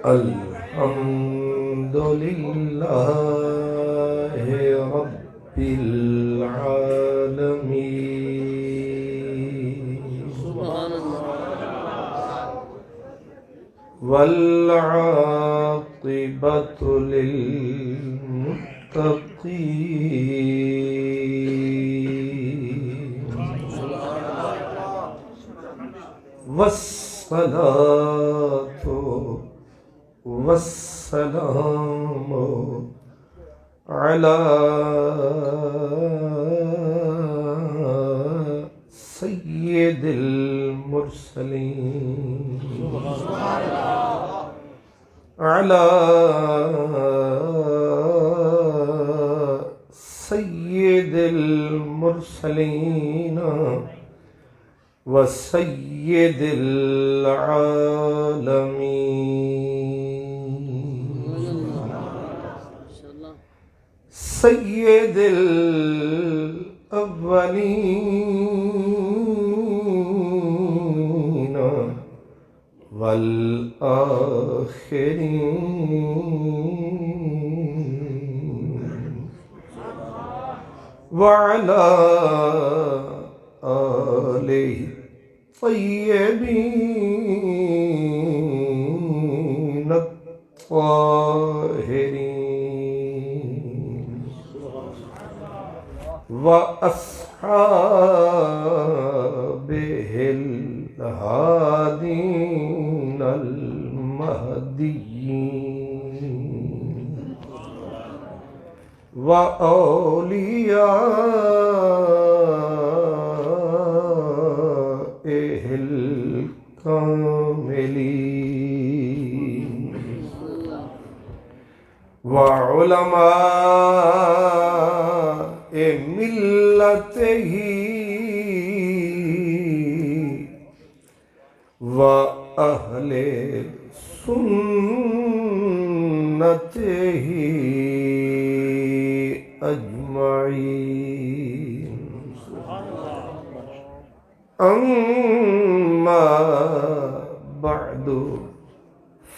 الحمد لله رب العالمين سبحان اللہ والعاقبة للمتقين والصلاة والسلام على سيد المرسلين على سيد المرسلين وسيد العالمين سيد الأولين والآخرين وعلى آله الطيبين الطاهرين وأصحابه الهادين المهديين وأوليائه الكاملين وعلماء ملته وأهل سنته أجمعين أما بعد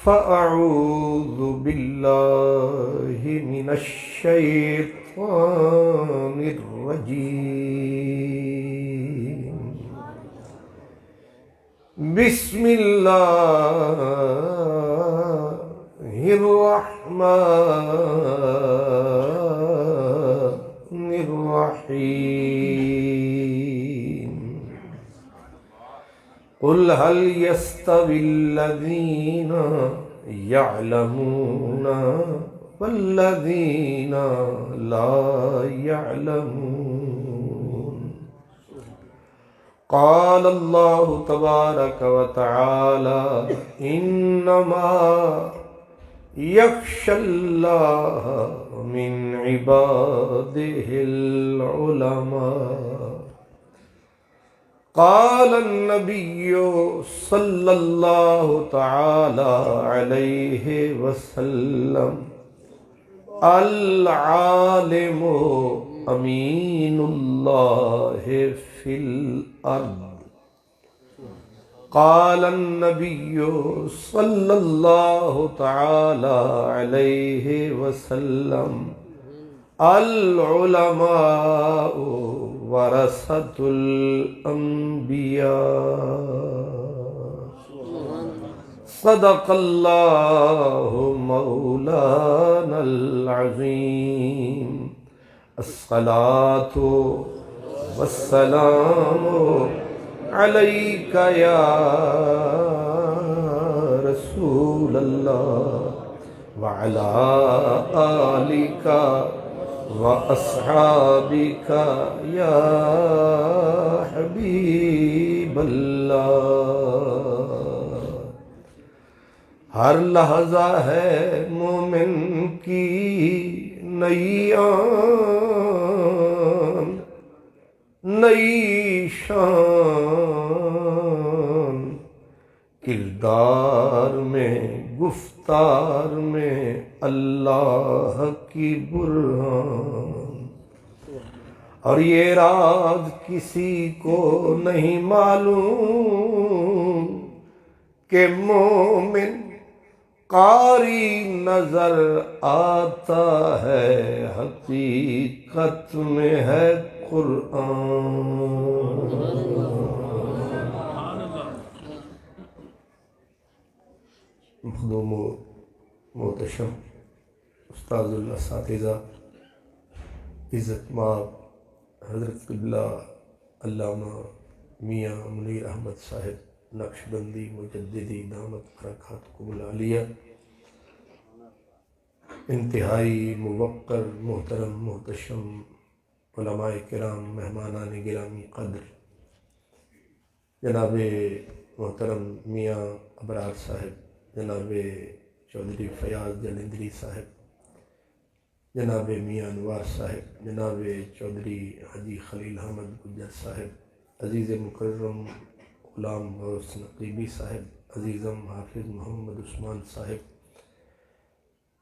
فأعوذ بالله من الشيطان الرجيم بسم الله الرحمن الرحيم قل هل يستوي الذين يعلمون والذين لا يعلمون قال الله تبارك وتعالى إنما يخشى الله من عباده العلماء قال النبي صلى الله تعالى عليه وسلم العالم أمين الله في الأرض قال النبي صلى الله تعالى عليه وسلم العلماء ورثة الأنبياء صدق الله مولانا العظيم الصلاة والسلام عليك يا رسول الله وعلى آلك وأصحابك يا حبيب الله ہر لحظہ ہے مومن کی نئی آن نئی شان کردار میں گفتار میں اللہ کی برہان اور یہ راز کسی کو نہیں معلوم کہ مومن قاری نظر آتا ہے، حقیقت میں ہے قرآن۔ مخدوم و محتشم استاذ الاساتذہ، عزت مآب حضرت قبلہ علامہ میاں منیر احمد صاحب نقشبندی مجددی دامت برکاتکم العالیہ، انتہائی موقر محترم محتشم علماء کرام، مہمانان گرامی قدر، جناب محترم میاں ابرار صاحب، جناب چودھری فیاض جلندری صاحب، جناب میاں انوار صاحب، جناب چودھری حاجی خلیل احمد گجر صاحب، عزیز مکرم غلام غوث نقیبی صاحب، عزیزم حافظ محمد عثمان صاحب،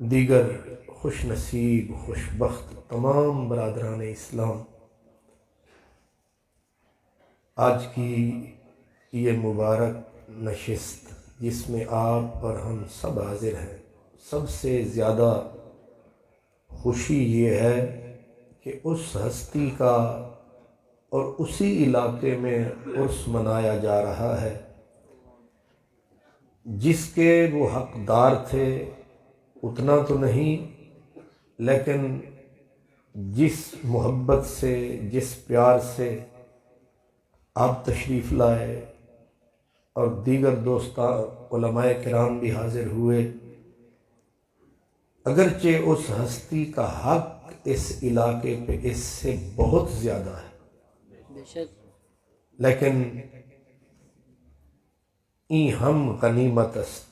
دیگر خوش نصیب خوش بخت تمام برادران اسلام، آج کی یہ مبارک نشست جس میں آپ اور ہم سب حاضر ہیں، سب سے زیادہ خوشی یہ ہے کہ اس ہستی کا اور اسی علاقے میں عرس منایا جا رہا ہے جس کے وہ حقدار تھے، اتنا تو نہیں لیکن جس محبت سے، جس پیار سے آپ تشریف لائے اور دیگر دوستان علماء کرام بھی حاضر ہوئے، اگرچہ اس ہستی کا حق اس علاقے پہ اس سے بہت زیادہ ہے، لیکن این ہم غنیمت است،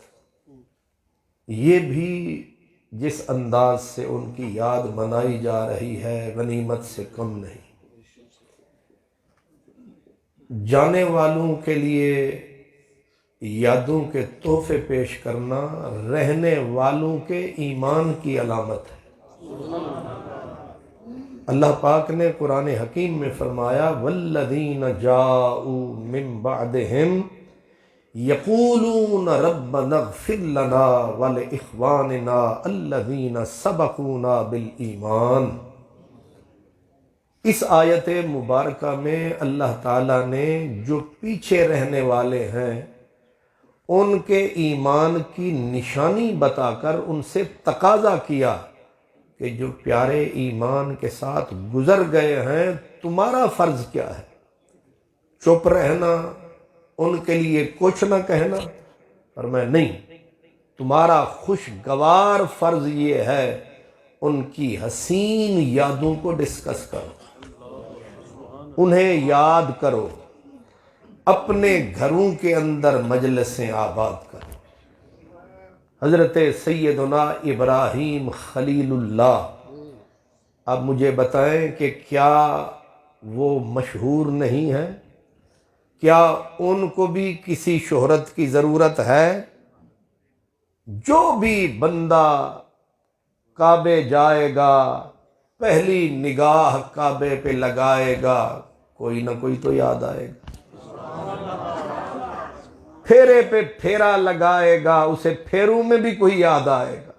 یہ بھی جس انداز سے ان کی یاد منائی جا رہی ہے غنیمت سے کم نہیں۔ جانے والوں کے لیے یادوں کے تحفے پیش کرنا رہنے والوں کے ایمان کی علامت ہے۔ اللہ پاک نے قرآن حکیم میں فرمایا والذین جاؤوا من بعدہم یقولون ربنا اغفر لنا ولاخواننا الذین سبقونا بالایمان۔ اس آیت مبارکہ میں اللہ تعالیٰ نے جو پیچھے رہنے والے ہیں ان کے ایمان کی نشانی بتا کر ان سے تقاضا کیا کہ جو پیارے ایمان کے ساتھ گزر گئے ہیں تمہارا فرض کیا ہے؟ چپ رہنا، ان کے لیے کچھ نہ کہنا؟ اور میں نہیں، تمہارا خوشگوار فرض یہ ہے ان کی حسین یادوں کو ڈسکس کرو، انہیں یاد کرو، اپنے گھروں کے اندر مجلسیں آباد کرو۔ حضرت سیدنا ابراہیم خلیل اللہ، اب مجھے بتائیں کہ کیا وہ مشہور نہیں ہے؟ کیا ان کو بھی کسی شہرت کی ضرورت ہے؟ جو بھی بندہ کعبے جائے گا، پہلی نگاہ کعبے پہ لگائے گا، کوئی نہ کوئی تو یاد آئے گا، پھیرے پہ پھیرا لگائے گا، اسے پھیروں میں بھی کوئی یاد آئے گا،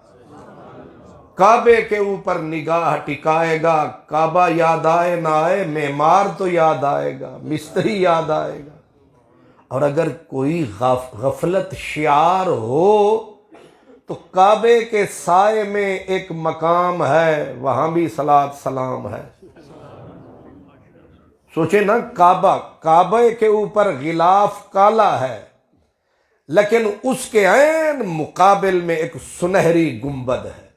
کعبے کے اوپر نگاہ ٹکائے گا، کعبہ یاد آئے نہ آئے، معمار تو یاد آئے گا، مستری یاد آئے گا۔ اور اگر کوئی غفلت شعار ہو تو کعبے کے سائے میں ایک مقام ہے، وہاں بھی صلاۃ سلام ہے۔ سوچے نا، کعبے کے اوپر غلاف کالا ہے لیکن اس کے عین مقابل میں ایک سنہری گنبد ہے،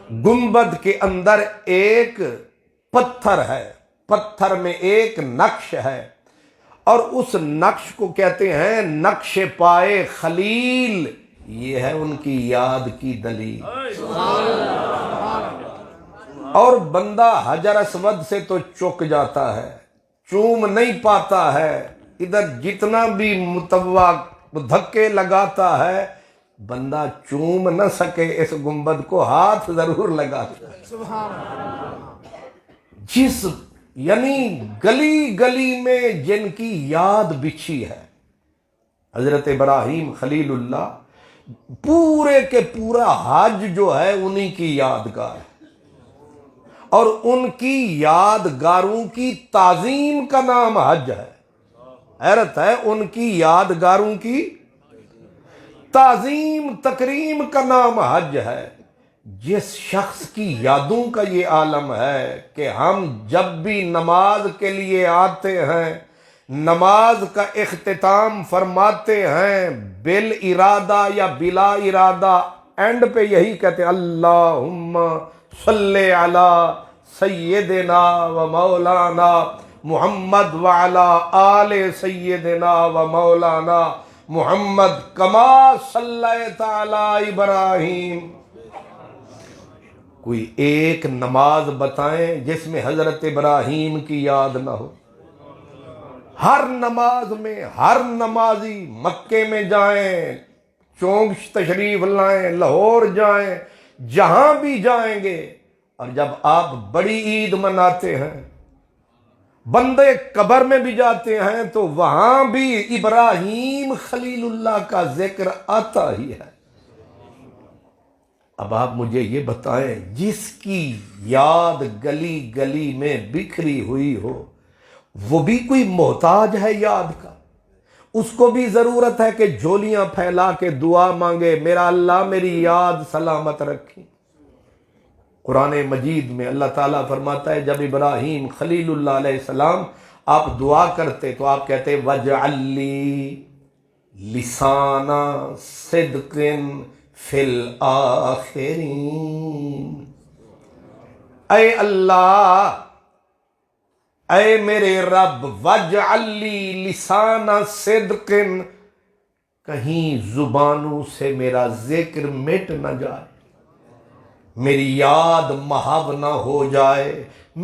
گنبد کے اندر ایک پتھر ہے، پتھر میں ایک نقش ہے، اور اس نقش کو کہتے ہیں نقش پائے خلیل، یہ ہے ان کی یاد کی دلیل۔ اور بندہ حجر اسود سے تو چک جاتا ہے، چوم نہیں پاتا ہے، ادھر جتنا بھی متوا دھکے لگاتا ہے بندہ چوم نہ سکے اس گنبد کو، ہاتھ ضرور لگاتا ہے۔ جس یعنی گلی گلی میں جن کی یاد بچھی ہے، حضرت ابراہیم خلیل اللہ پورے کے پورا حج جو ہے انہی کی یادگار ہے، اور ان کی یادگاروں کی تعظیم کا نام حج ہے۔ حیرت ہے، ان کی یادگاروں کی تعظیم تکریم کا نام حج ہے۔ جس شخص کی یادوں کا یہ عالم ہے کہ ہم جب بھی نماز کے لیے آتے ہیں، نماز کا اختتام فرماتے ہیں، بالارادہ یا بلا ارادہ اینڈ پہ یہی کہتے ہیں اللہم صلی علی سیدنا و مولانا محمد وعلی آل سیدنا و مولانا محمد کما صلیت علی ابراہیم۔ کوئی ایک نماز بتائیں جس میں حضرت ابراہیم کی یاد نہ ہو۔ ہر نماز میں ہر نمازی مکے میں جائیں، چونک تشریف لائیں، لاہور جائیں، جہاں بھی جائیں گے، اور جب آپ بڑی عید مناتے ہیں، بندے قبر میں بھی جاتے ہیں، تو وہاں بھی ابراہیم خلیل اللہ کا ذکر آتا ہی ہے۔ اب آپ مجھے یہ بتائیں، جس کی یاد گلی گلی میں بکھری ہوئی ہو، وہ بھی کوئی محتاج ہے یاد کا؟ اس کو بھی ضرورت ہے کہ جھولیاں پھیلا کے دعا مانگے، میرا اللہ میری یاد سلامت رکھی۔ قرآن مجید میں اللہ تعالیٰ فرماتا ہے جب ابراہیم خلیل اللہ علیہ السلام آپ دعا کرتے تو آپ کہتے وَاجْعَلْ لِي لِسَانَ صِدْقٍ فِي الْآخِرِينَ۔ اے اللہ، اے میرے رب، وَاجْعَلْ لِي لِسَانَ صِدْقٍ، کہیں زبانوں سے میرا ذکر مٹ نہ جائے، میری یاد محو نہ ہو جائے۔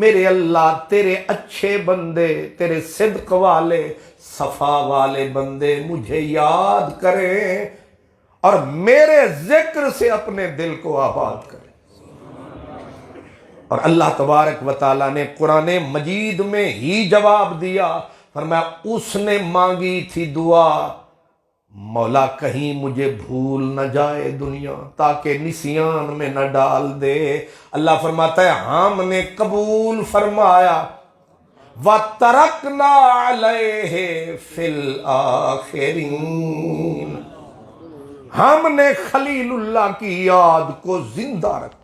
میرے اللہ، تیرے اچھے بندے، تیرے صدق والے، صفا والے بندے مجھے یاد کریں اور میرے ذکر سے اپنے دل کو آباد کریں۔ اور اللہ تبارک و تعالیٰ نے قرآن مجید میں ہی جواب دیا، فرمایا اس نے مانگی تھی دعا، مولا کہیں مجھے بھول نہ جائے دنیا، تاکہ نسیان میں نہ ڈال دے۔ اللہ فرماتا ہے ہم نے قبول فرمایا، وَتَرَكْنَا عَلَيْهِ فِي الْآخِرِينَ، ہم نے خلیل اللہ کی یاد کو زندہ رکھا۔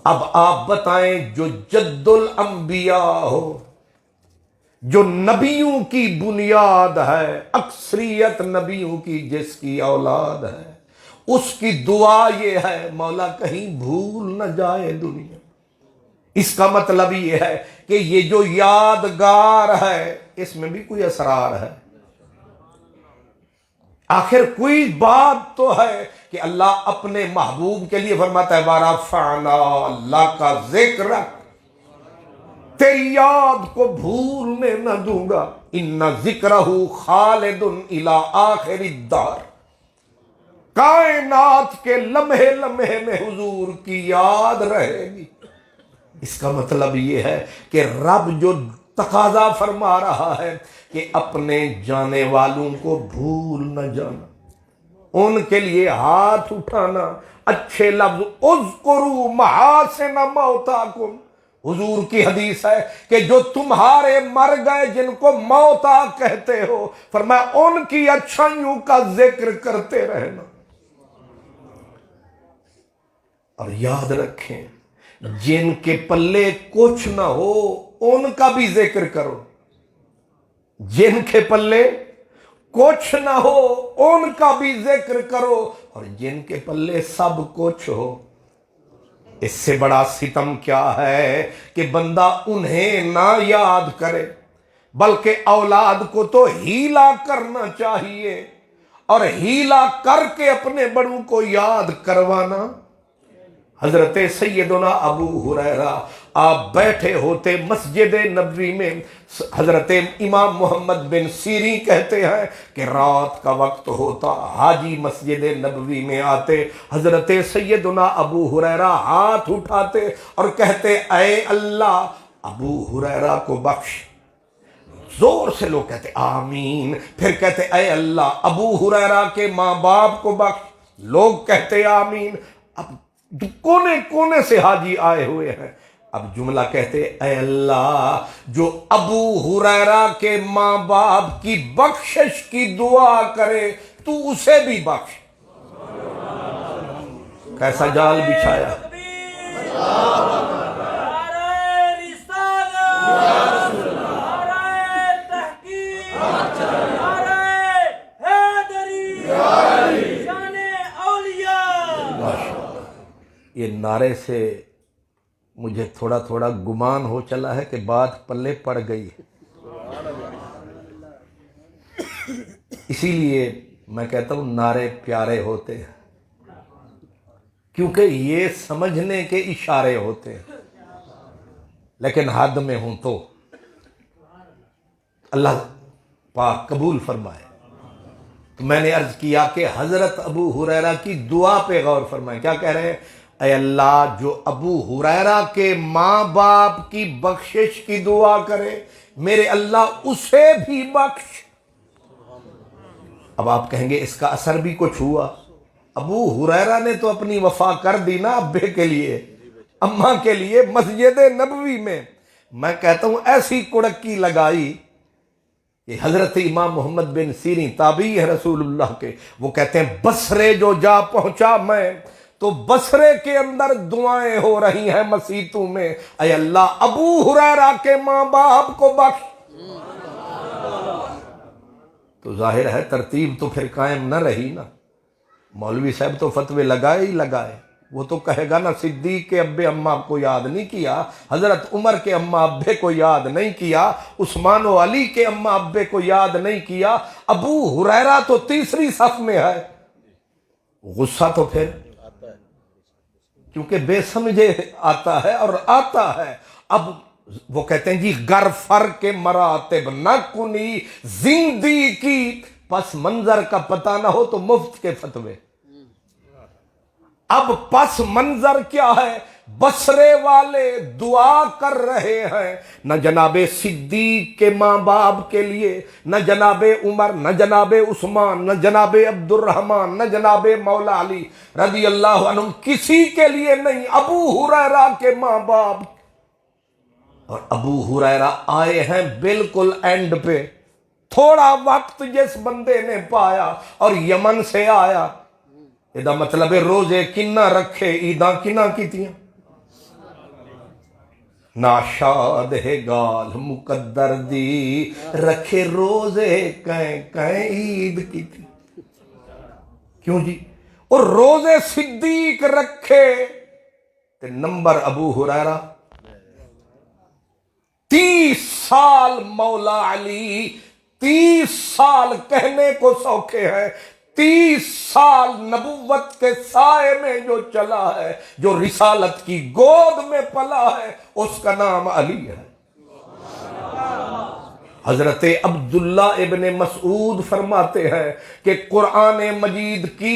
اب آپ بتائیں، جو جد الانبیاء ہو، جو نبیوں کی بنیاد ہے، اکثریت نبیوں کی جس کی اولاد ہے، اس کی دعا یہ ہے مولا کہیں بھول نہ جائے دنیا۔ اس کا مطلب یہ ہے کہ یہ جو یادگار ہے اس میں بھی کوئی اسرار ہے، آخر کوئی بات تو ہے کہ اللہ اپنے محبوب کے لیے فرماتا ہے وَرَفَعْنَا لَكَ ذِكْرَكَ، تیری یاد کو بھولنے نہ دوں گا، ان ذکرہ خالد الی آخر الدار، کائنات کے لمحے لمحے میں حضور کی یاد رہے گی۔ اس کا مطلب یہ ہے کہ رب جو تقاضا فرما رہا ہے کہ اپنے جانے والوں کو بھول نہ جانا، ان کے لیے ہاتھ اٹھانا، اچھے لفظ اذکروا محاسن موتاکم، حضور کی حدیث ہے کہ جو تمہارے مر گئے جن کو موتا کہتے ہو، فرمایا ان کی اچھائیوں کا ذکر کرتے رہنا۔ اور یاد رکھیں جن کے پلے کچھ نہ ہو ان کا بھی ذکر کرو، جن کے پلے کچھ نہ ہو ان کا بھی ذکر کرو، اور جن کے پلے سب کچھ ہو۔ اس سے بڑا ستم کیا ہے کہ بندہ انہیں نہ یاد کرے، بلکہ اولاد کو تو ہیلا کرنا چاہیے، اور ہیلا کر کے اپنے بڑوں کو یاد کروانا۔ حضرت سیدنا ابو ہریرہ آپ بیٹھے ہوتے مسجد نبوی میں، حضرت امام محمد بن سیرین کہتے ہیں کہ رات کا وقت ہوتا، حاجی مسجد نبوی میں آتے، حضرت سیدنا ابو ہریرہ ہاتھ اٹھاتے اور کہتے اے اللہ ابو ہریرہ کو بخش، زور سے لوگ کہتے آمین، پھر کہتے اے اللہ ابو ہریرہ کے ماں باپ کو بخش، لوگ کہتے آمین۔ اب کونے کونے سے حاجی آئے ہوئے ہیں، اب جملہ کہتے اے اللہ جو ابو ہریرہ کے ماں باپ کی بخشش کی دعا کرے تو اسے بھی بخش۔ کیسا جال بچھایا، یہ نعرے سے مجھے تھوڑا تھوڑا گمان ہو چلا ہے کہ بات پلے پڑ گئی ہے، اسی لیے میں کہتا ہوں نعرے پیارے ہوتے ہیں کیونکہ یہ سمجھنے کے اشارے ہوتے ہیں، لیکن حد میں ہوں تو اللہ پاک قبول فرمائے۔ تو میں نے عرض کیا کہ حضرت ابو ہریرہ کی دعا پہ غور فرمائیں، کیا کہہ رہے ہیں؟ اے اللہ جو ابو ہریرہ کے ماں باپ کی بخشش کی دعا کرے میرے اللہ اسے بھی بخش۔ اب آپ کہیں گے اس کا اثر بھی کچھ ہوا؟ ابو ہریرہ نے تو اپنی وفا کر دی نا ابے کے لیے، اماں کے لیے، مسجد نبوی میں کہتا ہوں ایسی کڑکی لگائی کہ حضرت امام محمد بن سیرین تابعی ہے رسول اللہ کے، وہ کہتے ہیں بصرے جو جا پہنچا میں تو بصرے کے اندر دعائیں ہو رہی ہیں مسیتوں میں، اے اللہ ابو ہریرہ کے ماں باپ کو بخش۔ تو ظاہر ہے ترتیب تو پھر قائم نہ رہی نا، مولوی صاحب تو فتوے لگائے ہی لگائے، وہ تو کہے گا نا صدیق کے ابے اماں کو یاد نہیں کیا، حضرت عمر کے اماں ابے کو یاد نہیں کیا، عثمان و علی کے اماں ابے کو یاد نہیں کیا، ابو ہریرہ تو تیسری صف میں ہے۔ غصہ تو پھر کیونکہ بے سمجھے آتا ہے اور آتا ہے۔ اب وہ کہتے ہیں جی گر فر کے مراتب نہ کنی زندگی کی، پس منظر کا پتہ نہ ہو تو مفت کے فتوے۔ اب پس منظر کیا ہے؟ بصرے والے دعا کر رہے ہیں نہ جناب صدیق کے ماں باپ کے لیے، نہ جناب عمر، نہ جناب عثمان، نہ جناب عبد الرحمن، نہ جناب مولا علی رضی اللہ عنہ، کسی کے لیے نہیں، ابو ہریرہ کے ماں باپ۔ اور ابو ہریرہ آئے ہیں بالکل اینڈ پہ، تھوڑا وقت جس بندے نے پایا اور یمن سے آیا، یہ مطلب ہے روزے کنہ رکھے عیداں کنہ کیتیاں، ناشاد ہے گال مقدر دی رکھے روزے کہیں کہیں عید کی تھی۔ کیوں جی؟ اور روزے صدیق رکھے تے نمبر ابو ہریرہ 30 سال مولا علی، 30 سال کہنے کو سوکھے ہیں، 30 سال نبوت کے سائے میں جو چلا ہے، جو رسالت کی گود میں پلا ہے، اس کا نام علی ہے۔ حضرت عبداللہ ابن مسعود فرماتے ہیں کہ قرآن مجید کی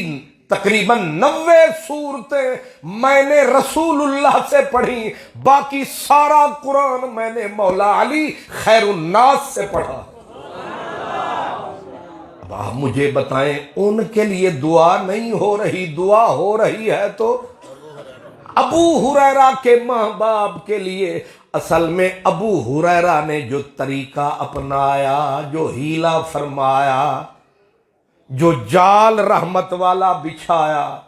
تقریباً 90 صورتیں میں نے رسول اللہ سے پڑھی، باقی سارا قرآن میں نے مولا علی خیر الناس سے پڑھا۔ اب آپ مجھے بتائیں ان کے لیے دعا نہیں ہو رہی، دعا ہو رہی ہے تو ابو ہریرہ کے ماں باپ کے لیے۔ اصل میں ابو ہریرہ نے جو طریقہ اپنایا، جو ہیلا فرمایا، جو جال رحمت والا بچھایا،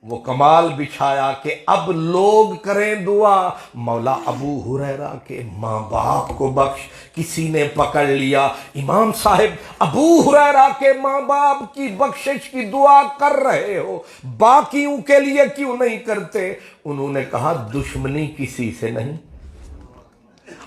وہ کمال بچھایا کہ اب لوگ کریں دعا مولا ابو ہریرہ کے ماں باپ کو بخش۔ کسی نے پکڑ لیا امام صاحب ابو ہریرہ کے ماں باپ کی بخشش کی دعا کر رہے ہو، باقیوں کے لیے کیوں نہیں کرتے؟ انہوں نے کہا دشمنی کسی سے نہیں،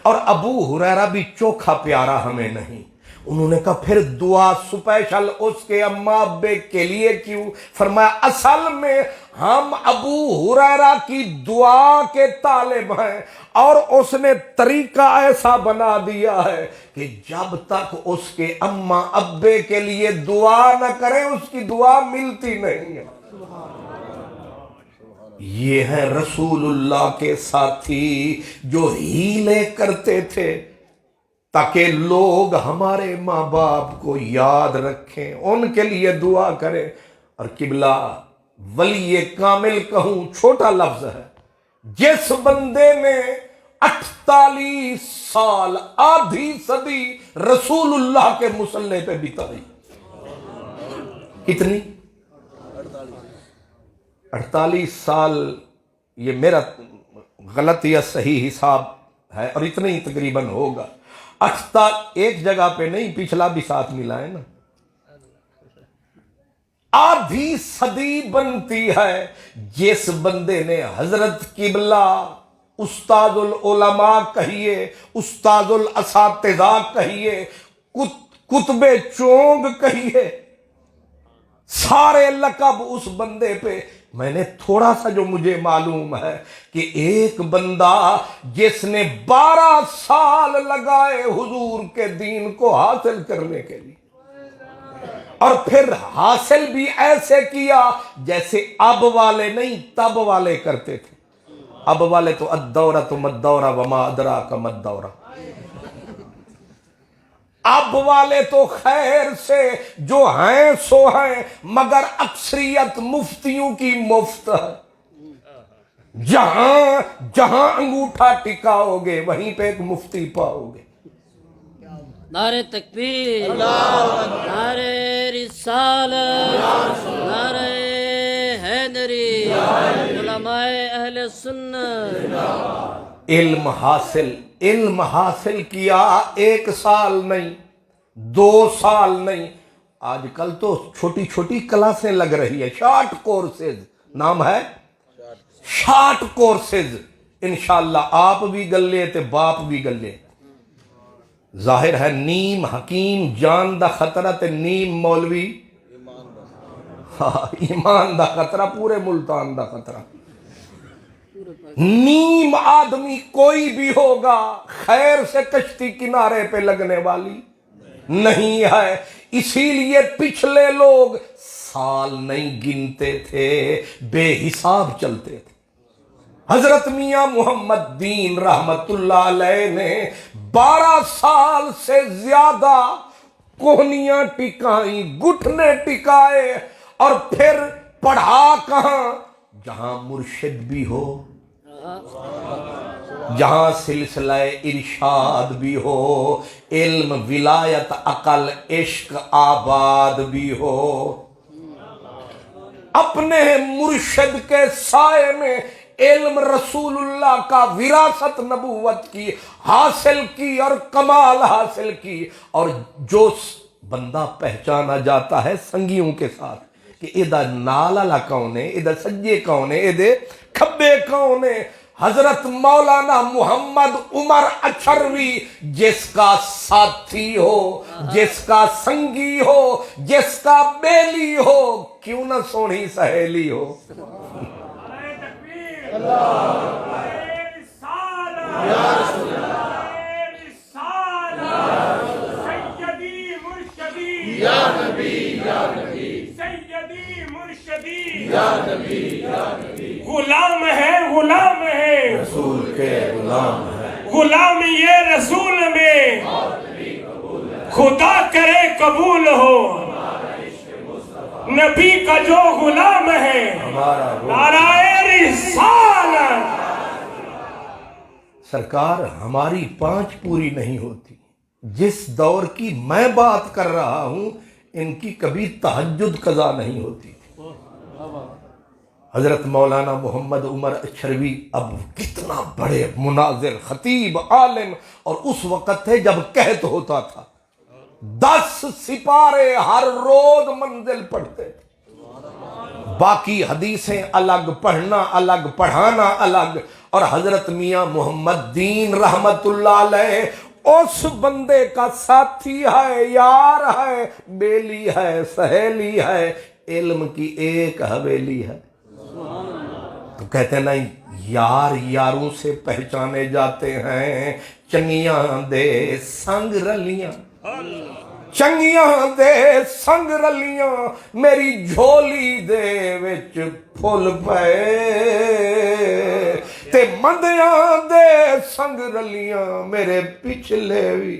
اور ابو ہریرہ بھی چوکھا پیارا ہمیں نہیں۔ انہوں نے کہا پھر دعا سپیشل اس کے اماں ابے کے لیے کیوں؟ فرمایا اصل میں ہم ابو ہریرہ کی دعا کے طالب ہیں، اور اس نے طریقہ ایسا بنا دیا ہے کہ جب تک اس کے اماں ابے کے لیے دعا نہ کریں اس کی دعا ملتی نہیں ہے۔ یہ ہے رسول اللہ کے ساتھی جو ہیلے کرتے تھے، تاکہ لوگ ہمارے ماں باپ کو یاد رکھیں، ان کے لیے دعا کریں۔ اور قبلہ ولی کامل کہوں چھوٹا لفظ ہے، جس بندے نے 48 سال آدھی صدی رسول اللہ کے مصلی پہ بتائی۔ کتنی؟ 48 سال، یہ میرا غلط یا صحیح حساب ہے، اور اتنا ہی تقریباً ہوگا۔ ایک جگہ پہ نہیں، پچھلا بھی ساتھ ملا ہے نا۔ آدھی صدی بنتی ہے جس بندے نے حضرت قبلہ استاد العلماء کہیے، استاد الاساتذہ کہیے، کتب چونگ کہیے، سارے لقب اس بندے پہ۔ میں نے تھوڑا سا جو مجھے معلوم ہے کہ ایک بندہ جس نے 12 سال لگائے حضور کے دین کو حاصل کرنے کے لیے، اور پھر حاصل بھی ایسے کیا جیسے اب والے نہیں تب والے کرتے تھے۔ اب والے تو الدورۃ مدورہ وما ادراک مدورہ، اب والے تو خیر سے جو ہیں سو ہیں، مگر اکثریت مفتیوں کی مفت ہے۔ جہاں انگوٹھا ٹکاؤ گے وہیں پہ ایک مفتی پاؤ گے۔ نعرہ تکبیر، نعرہ رسالت، نعرہ حیدری، علماء اہل سنت۔ علم حاصل کیا 1 سال نہیں، 2 سال نہیں، آج کل تو چھوٹی چھوٹی کلاسیں لگ رہی ہے، شارٹ کورسز نام ہے، شارٹ کورسز۔ انشاءاللہ آپ بھی گلے تے باپ بھی گلے۔ ظاہر ہے نیم حکیم جان دا خطرہ تے نیم مولوی ایمان دا خطرہ، پورے ملتان دا خطرہ۔ نیم آدمی کوئی بھی ہوگا خیر سے کشتی کنارے پہ لگنے والی نہیں ہے۔ اسی لیے پچھلے لوگ سال نہیں گنتے تھے، بے حساب چلتے تھے۔ حضرت میاں محمد دین رحمت اللہ علیہ نے 12 سال سے زیادہ کوہنیاں ٹکائیں، گھٹنے ٹکائے، اور پھر پڑھا کہاں؟ جہاں مرشد بھی ہو، جہاں سلسلہ ارشاد بھی ہو، علم ولایت عقل عشق آباد بھی ہو۔ اپنے مرشد کے سائے میں علم رسول اللہ کا وراثت نبوت کی حاصل کی اور کمال حاصل کی۔ اور جو بندہ پہچانا جاتا ہے سنگیوں کے ساتھ کہ ادھر نالا کون ہے، ادھر سجے کون ہے، ادھر کھبے کون ہے، حضرت مولانا محمد عمر اچھروی جس کا ساتھی ہو، جس کا سنگی ہو، جس کا بیلی ہو، کیوں نہ سونی سہیلی ہو۔ غلام ہے رسول کے غلام ہے، غلام یہ رسول میں خدا کرے قبول ہو، نبی کا جو غلام ہے نعرہ رسالت۔ سرکار ہماری 5 پوری نہیں ہوتی۔ جس دور کی میں بات کر رہا ہوں ان کی کبھی تہجد قضا نہیں ہوتی تھی۔ حضرت مولانا محمد عمر اچھروی اب کتنا بڑے مناظر، خطیب، عالم، اور اس وقت تھے جب قحط ہوتا تھا، 10 سپارے ہر روز منزل پڑھتے تھے، باقی حدیثیں الگ، پڑھنا الگ، پڑھانا الگ۔ اور حضرت میاں محمد دین رحمت اللہ علیہ اس بندے کا ساتھی ہے، یار ہے، بیلی ہے، سہیلی ہے، علم کی ایک حویلی ہے۔ تو کہتے ہیں نا یار یاروں سے پہچانے جاتے ہیں، چنگیاں دے سنگ رلیاں، چنگیاں دے سنگ رلیاں، میری جھولی دے وچ پھل پے، تے مندیاں دے سنگ رلیاں، میرے پچھلے بھی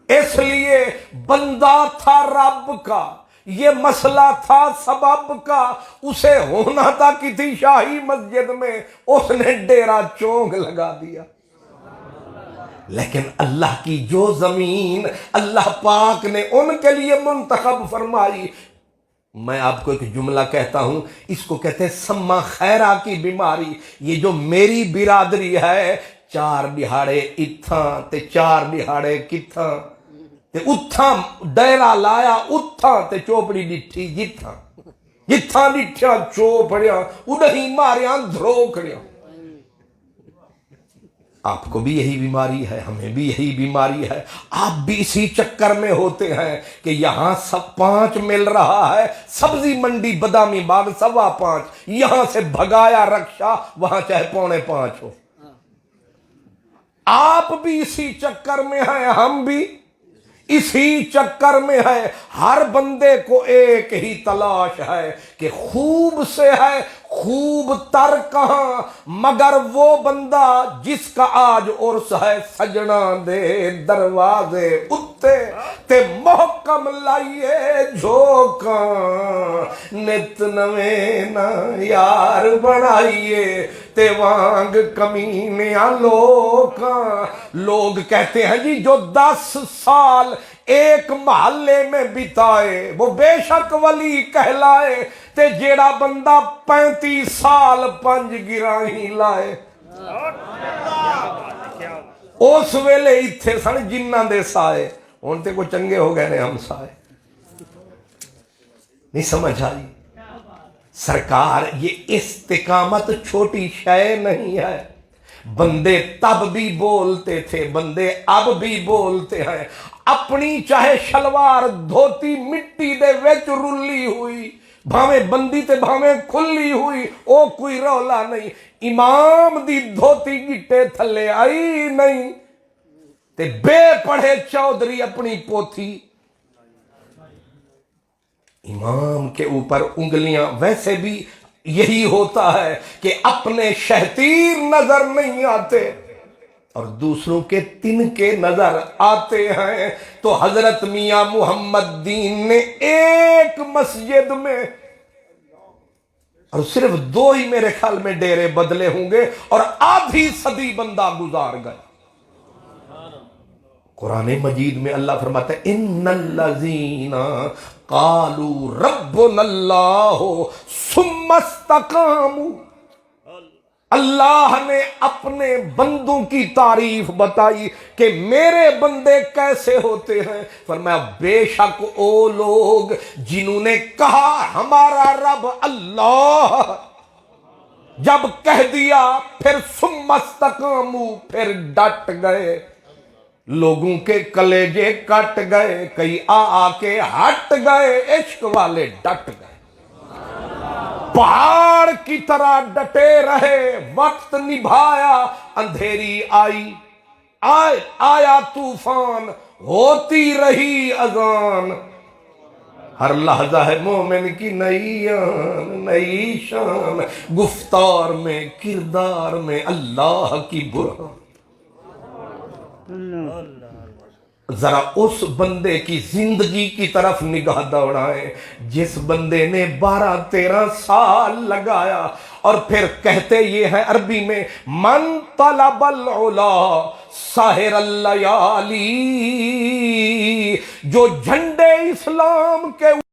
اس لیے بندہ تھا رب کا، یہ مسئلہ تھا سبب کا، اسے ہونا تھا کسی شاہی مسجد میں، اس نے ڈیرا چونگ لگا دیا۔ لیکن اللہ کی جو زمین اللہ پاک نے ان کے لیے منتخب فرمائی، میں آپ کو ایک جملہ کہتا ہوں، اس کو کہتے ہیں سما خیرہ کی بیماری۔ یہ جو میری برادری ہے، 4 دہاڑے اتھاں تے 4 دہاڑے کتھاں تے اتھاں ڈیرا لایا، اتھاں تے چوپڑی ڈٹھی جتھاں، جتھاں ڈٹھیاں چوپڑیاں اڈہی ماریاں دھروکڑیاں۔ آپ کو بھی یہی بیماری ہے، ہمیں بھی یہی بیماری ہے، آپ بھی اسی چکر میں ہوتے ہیں کہ یہاں سب 5 مل رہا ہے، سبزی منڈی بادامی باغ 5.25، یہاں سے بھگایا رکشا، وہاں چاہے 4.25 ہو۔ آپ بھی اسی چکر میں ہیں، ہم بھی اسی چکر میں ہے۔ ہر بندے کو ایک ہی تلاش ہے کہ خوب سے ہے خوب تر کہاں، مگر وہ بندہ جس کا آج عرس ہے، سجنا دے دروازے اتے تے محکم لائیے جھوکاں، نت نویں نا یار بنائیے تے وانگ کمینیاں لوکاں۔ لوگ کہتے ہیں جی جو 10 سال ایک محلے میں بتائے وہ بے شک ولی کہلائے، تے جیڑا بندہ 35 سال 5 گراہی لائے، اس ویلے اتھے سن جنہ دے سائے، ہن تے کو چنگے ہو گئے نے ہم سائے۔ نہیں سمجھ آئی؟ سرکار یہ استقامت چھوٹی شے نہیں ہے۔ بندے تب بھی بولتے تھے، بندے اب بھی بولتے ہیں، اپنی چاہے شلوار دھوتی مٹی دے وچ رلی ہوئی، بھاویں بندی تے بھاویں کھلی ہوئی، او کوئی رولا نہیں، امام دی دھوتی گٹے تھلے آئی نہیں، تے بے پڑھے چودھری اپنی پوتھی۔ امام کے اوپر انگلیاں، ویسے بھی یہی ہوتا ہے کہ اپنے شہتیر نظر نہیں آتے اور دوسروں کے تنکے نظر آتے ہیں۔ تو حضرت میاں محمد دین نے ایک مسجد میں، اور صرف 2 ہی میرے خیال میں ڈیرے بدلے ہوں گے، اور آدھی صدی بندہ گزار گئے۔ قرآن مجید میں اللہ فرماتا ہے ان الذین قالوا ربنا اللہ ثم استقاموا۔ اللہ نے اپنے بندوں کی تعریف بتائی کہ میرے بندے کیسے ہوتے ہیں، فرمایا بے شک او لوگ جنہوں نے کہا ہمارا رب اللہ، جب کہہ دیا پھر ثم استقاموا، پھر ڈٹ گئے، لوگوں کے کلیجے کٹ گئے، کئی آ کے ہٹ گئے، عشق والے ڈٹ گئے، پہاڑ کی طرح ڈٹے رہے، وقت نبھایا، اندھیری آئی، آیا طوفان، ہوتی رہی اذان، ہر لحظہ ہے مومن کی نئی آن نئی شان، گفتار میں کردار میں اللہ کی برہان۔ ذرا اس بندے کی زندگی کی طرف نگاہ دوڑائیں جس بندے نے 12-13 سال لگایا، اور پھر کہتے یہ ہے عربی میں من طلب العلا ساحر اللیالی، جو جھنڈے اسلام کے